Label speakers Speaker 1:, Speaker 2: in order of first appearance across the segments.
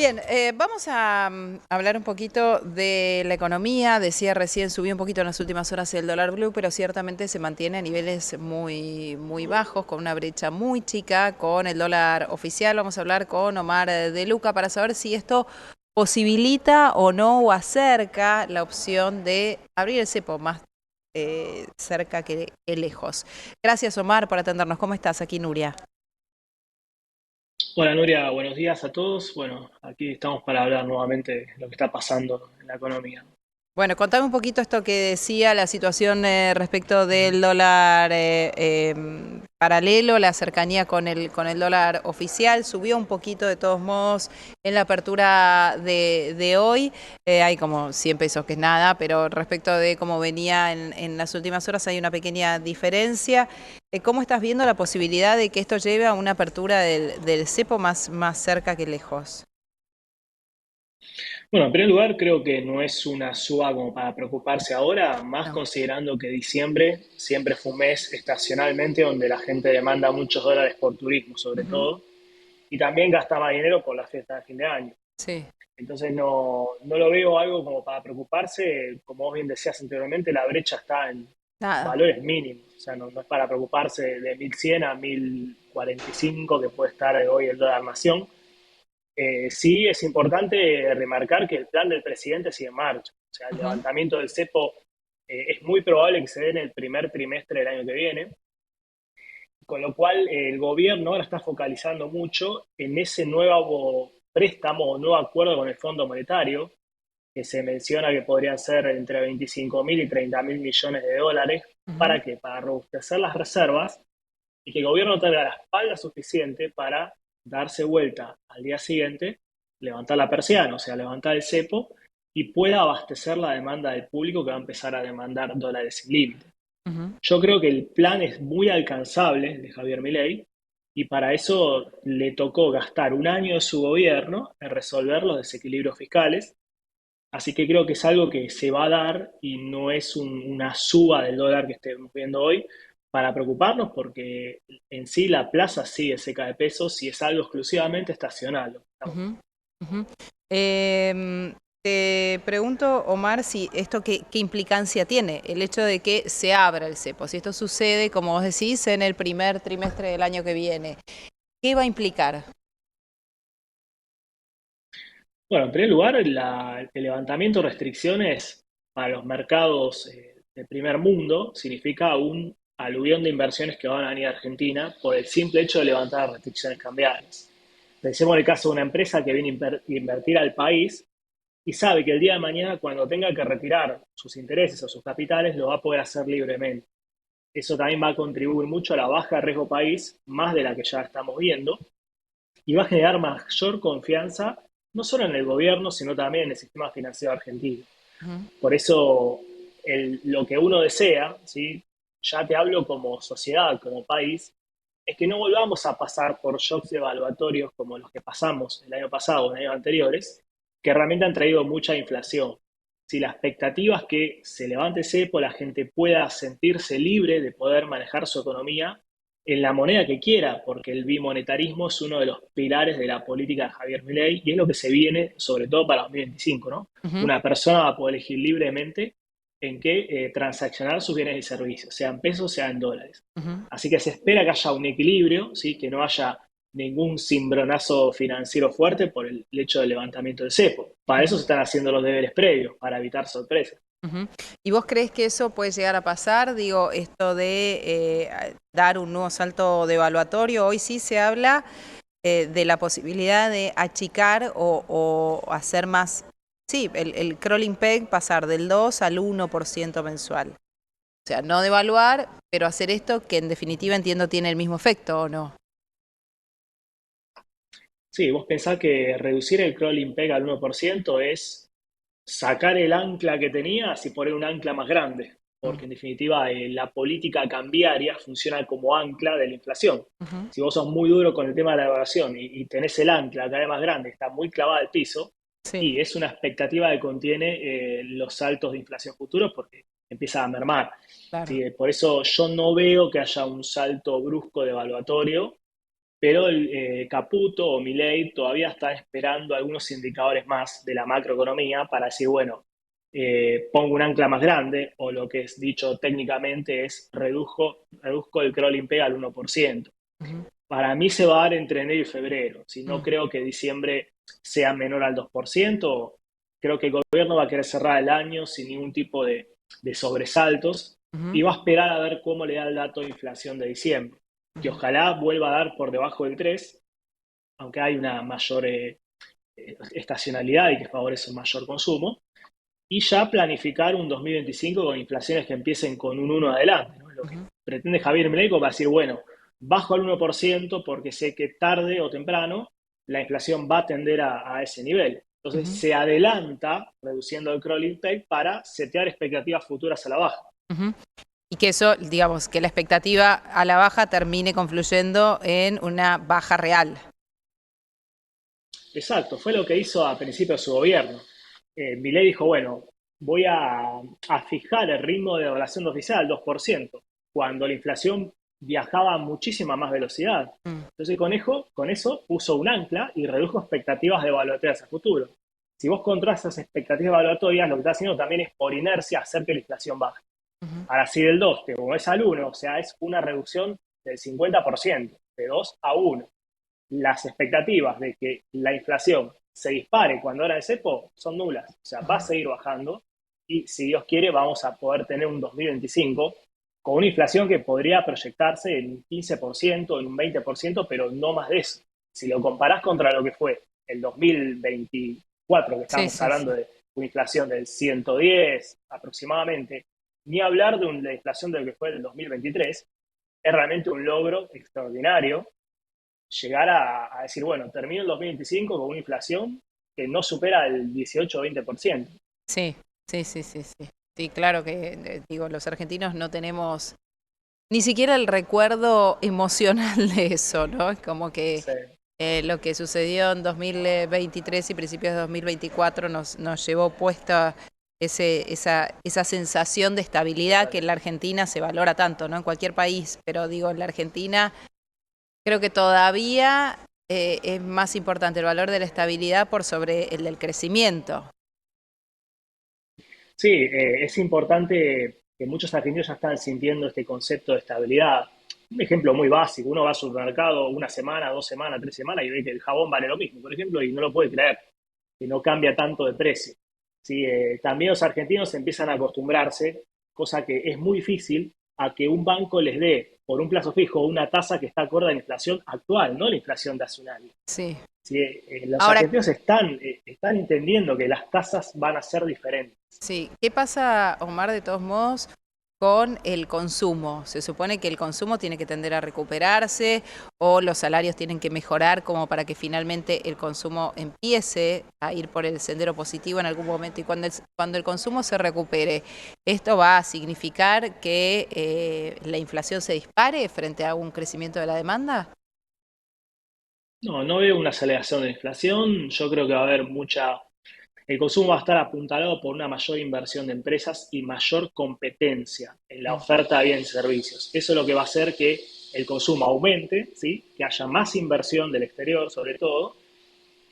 Speaker 1: Bien, vamos a hablar un poquito de la economía. Decía recién, subió un poquito en las últimas horas el dólar blue, pero ciertamente se mantiene a niveles muy bajos, con una brecha muy chica con el dólar oficial. Vamos a hablar con Omar de Luca para saber si esto posibilita o no o acerca la opción de abrir el cepo más cerca que lejos. Gracias, Omar, por atendernos. ¿Cómo estás? Aquí Nuria.
Speaker 2: Hola Nuria, buenos días a todos. Bueno, aquí estamos para hablar nuevamente de lo que está pasando en la economía.
Speaker 1: Bueno, contame un poquito esto que decía la situación respecto
Speaker 2: Ujú.
Speaker 1: del dólar paralelo, la cercanía con el dólar oficial. Subió un poquito de todos modos en la apertura de hoy. Hay como 100 pesos, que es nada, pero respecto de cómo venía en las últimas horas hay una pequeña diferencia. ¿Cómo estás viendo la posibilidad de que esto lleve a una apertura del cepo más cerca que lejos?
Speaker 2: Bueno, en primer lugar, creo que no es una suba como para preocuparse ahora, más
Speaker 1: No.
Speaker 2: considerando que diciembre siempre fue un mes estacionalmente donde la gente demanda muchos dólares por turismo, sobre
Speaker 1: Ujú.
Speaker 2: todo, y también gasta más dinero por la fiesta de fin de año.
Speaker 1: Sí,
Speaker 2: Entonces no lo veo algo como para preocuparse. Como vos bien decías anteriormente, la brecha está en
Speaker 1: nada.
Speaker 2: valores mínimos. O sea, no es para preocuparse de 1100 a 1045 que puede estar hoy el dólar nación. Sí es importante remarcar que el plan del presidente sigue en marcha. O sea, el
Speaker 1: Ujú.
Speaker 2: levantamiento del cepo es muy probable que se dé en el primer trimestre del año que viene, con lo cual el gobierno ahora está focalizando mucho en ese nuevo préstamo o nuevo acuerdo con el Fondo Monetario, que se menciona que podrían ser entre 25.000 y 30.000 millones de dólares.
Speaker 1: Ujú.
Speaker 2: ¿Para qué? Para robustecer las reservas y que el gobierno tenga la espalda suficiente para darse vuelta al día siguiente, levantar la persiana, o sea, levantar el cepo y pueda abastecer la demanda del público que va a empezar a demandar dólares sin límite.
Speaker 1: Ujú.
Speaker 2: Yo creo que el plan es muy alcanzable de Javier Milei y para eso le tocó gastar un año de su gobierno en resolver los desequilibrios fiscales. Así que creo que es algo que se va a dar y no es una suba del dólar que estemos viendo hoy para preocuparnos porque en sí la plaza sigue seca de pesos y es algo exclusivamente estacional lo que estamos
Speaker 1: Ujú,
Speaker 2: viendo.
Speaker 1: ujú. Em, Te pregunto, Omar, si esto qué implicancia tiene el hecho de que se abra el cepo. Si esto sucede, como vos decís, en el primer trimestre del año que viene, ¿qué va a implicar?
Speaker 2: Bueno, en primer lugar, el levantamiento de restricciones para los mercados de primer mundo significa un aluvión de inversiones que van a venir a Argentina por el simple hecho de levantar restricciones cambiarias. Pensemos en el caso de una empresa que viene a invertir al país y sabe que el día de mañana, cuando tenga que retirar sus intereses o sus capitales, lo va a poder hacer libremente. Eso también va a contribuir mucho a la baja de riesgo país, más de la que ya estamos viendo, y va a generar mayor confianza, no solo en el gobierno, sino también en el sistema financiero argentino.
Speaker 1: Ujú.
Speaker 2: Por eso, lo que uno desea, ¿sí? Ya te hablo como sociedad, como país, es que no volvamos a pasar por shocks evaluatorios como los que pasamos el año pasado o en años anteriores, que realmente han traído mucha inflación. Si la expectativa es que se levante ese cepo, la gente pueda sentirse libre de poder manejar su economía en la moneda que quiera, porque el bimonetarismo es uno de los pilares de la política de Javier Milei y es lo que se viene sobre todo para 2025, ¿no?
Speaker 1: Ujú.
Speaker 2: Una persona va a poder elegir libremente en qué transaccionar sus bienes y servicios, sean pesos, sean dólares.
Speaker 1: Ujú.
Speaker 2: Así que se espera que haya un equilibrio, ¿sí? Que no haya ningún cimbronazo financiero fuerte por el hecho del levantamiento del cepo. Para eso
Speaker 1: Ujú.
Speaker 2: se están haciendo los deberes previos, para evitar sorpresas.
Speaker 1: Ujú. ¿Y vos crees que eso puede llegar a pasar? Digo, esto de dar un nuevo salto devaluatorio. Hoy sí se habla de la posibilidad de achicar o hacer más, sí, el crawling peg pasar del 2 al 1% mensual. O sea, no devaluar, pero hacer esto que en definitiva entiendo tiene el mismo efecto, ¿o no?
Speaker 2: Sí, vos pensás que reducir el crawling peg al 1% es sacar el ancla que tenías y poner un ancla más grande,
Speaker 1: Mm.
Speaker 2: porque en definitiva la política cambiaria funciona como ancla de la inflación.
Speaker 1: Ujú.
Speaker 2: Si vos sos muy duro con el tema de la evaluación y tenés el ancla cada vez más grande, está muy clavada al piso,
Speaker 1: Sí,
Speaker 2: y es una expectativa que contiene los saltos de inflación futuros porque empieza a mermar.
Speaker 1: claro.
Speaker 2: ¿Sí? Por eso yo no veo que haya un salto brusco de evaluatorio, pero Caputo o Milei todavía están esperando algunos indicadores más de la macroeconomía para decir, bueno, pongo un ancla más grande, o lo que es dicho técnicamente es reduzco el crawling peg al 1%.
Speaker 1: Ujú,
Speaker 2: Para mí se va a dar entre enero y febrero. Si no
Speaker 1: mm,
Speaker 2: creo que diciembre sea menor al 2%, creo que el gobierno va a querer cerrar el año sin ningún tipo de sobresaltos y
Speaker 1: ujú,
Speaker 2: va a esperar a ver cómo le da el dato de inflación de diciembre, que
Speaker 1: ujú,
Speaker 2: ojalá vuelva a dar por debajo del 3, aunque hay una mayor estacionalidad y que favorece un mayor consumo, y ya planificar un 2025 con inflaciones que empiecen con un 1 adelante, ¿no? Lo que
Speaker 1: ujú,
Speaker 2: pretende Javier Milei va a decir, bueno, bajo al 1% porque sé que tarde o temprano la inflación va a tender a ese nivel. Entonces
Speaker 1: ujú,
Speaker 2: se adelanta reduciendo el crawling peg para setear expectativas futuras a la baja.
Speaker 1: ujú. Y que eso, digamos, que la expectativa a la baja termine confluyendo en una baja real.
Speaker 2: Exacto, fue lo que hizo a principio de su gobierno. Milei dijo, bueno, voy a fijar el ritmo de devaluación oficial al 2%, cuando la inflación viajaba a muchísima más velocidad.
Speaker 1: Mm,
Speaker 2: Entonces con eso puso un ancla y redujo expectativas devaluatorias a futuro. Si vos controlas esas expectativas evaluatorias, lo que está haciendo también es por inercia hacer que la inflación baje.
Speaker 1: ujú,
Speaker 2: Ahora, si del 2 te mueves al 1, o sea, es una reducción del 50%, de 2 a 1. Las expectativas de que la inflación se dispare cuando era el cepo son nulas. O sea, va a
Speaker 1: ujú.
Speaker 2: seguir bajando y si Dios quiere vamos a poder tener un 2025 con una inflación que podría proyectarse en un 15%, en un 20%, pero no más de eso. Si lo comparás contra lo que fue el 2024, que
Speaker 1: Sí,
Speaker 2: estamos
Speaker 1: sí, sí.
Speaker 2: hablando de una inflación del 110 aproximadamente, ni hablar de la inflación de lo que fue el 2023, es realmente un logro extraordinario llegar a decir, bueno, termino el 2025 con una inflación que no supera el 18 o 20%.
Speaker 1: Sí, sí, sí, sí, sí. Sí, claro que, digo, los argentinos no tenemos ni siquiera el recuerdo emocional de eso, ¿no? Es como que
Speaker 2: Sí,
Speaker 1: lo que sucedió en 2023 y principios de 2024 nos llevó puesta esa sensación de estabilidad que
Speaker 2: total.
Speaker 1: en la Argentina se valora tanto, ¿no? En cualquier país, pero digo, en la Argentina creo que todavía es más importante el valor de la estabilidad por sobre el del crecimiento.
Speaker 2: Sí, es importante que muchos argentinos ya están sintiendo este concepto de estabilidad. Un ejemplo muy básico, uno va al supermercado una semana, 2 semanas, 3 semanas y ve que el jabón vale lo mismo, por ejemplo, y no lo puede creer, que no cambia tanto de precio. Sí, también los argentinos empiezan a acostumbrarse, cosa que es muy difícil, a que un banco les dé por un plazo fijo una tasa que está acorde a la inflación actual, no la inflación de hace un año.
Speaker 1: Sí.
Speaker 2: Sí, los
Speaker 1: Ahora,
Speaker 2: argentinos están entendiendo que las tasas van a ser diferentes.
Speaker 1: sí, ¿qué pasa, Omar, de todos modos, con el consumo? Se supone que el consumo tiene que tender a recuperarse o los salarios tienen que mejorar como para que finalmente el consumo empiece a ir por el sendero positivo en algún momento. Y cuando el consumo se recupere, ¿esto va a significar que la inflación se dispare frente a un crecimiento de la demanda?
Speaker 2: No, no veo una aceleración de la inflación. Yo creo que va a haber mucha. El consumo va a estar apuntalado por una mayor inversión de empresas y mayor competencia en la
Speaker 1: Mm,
Speaker 2: oferta de bienes y servicios. Eso es lo que va a hacer que el consumo aumente, ¿sí? Que haya más inversión del exterior, sobre todo,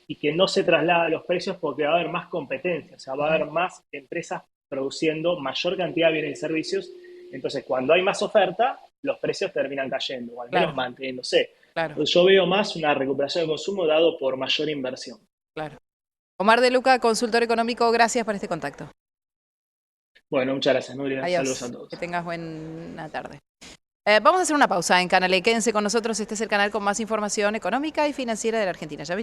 Speaker 2: y que no se traslada a los precios porque va a haber más competencia, o sea, va a
Speaker 1: ujú,
Speaker 2: haber más empresas produciendo mayor cantidad de bienes y servicios. Entonces, cuando hay más oferta, los precios terminan cayendo, o al menos
Speaker 1: claro,
Speaker 2: manteniéndose.
Speaker 1: claro,
Speaker 2: Entonces, yo veo más una recuperación del consumo dado por mayor inversión.
Speaker 1: claro. Omar de Luca, consultor económico, gracias por este contacto.
Speaker 2: Bueno, muchas gracias, Nuria. Saludos a
Speaker 1: Adiós, que
Speaker 2: todos.
Speaker 1: tengas buena tarde. Vamos a hacer una pausa en Canal E. Quédense con nosotros, este es el canal con más información económica y financiera de la Argentina. Ya venimos.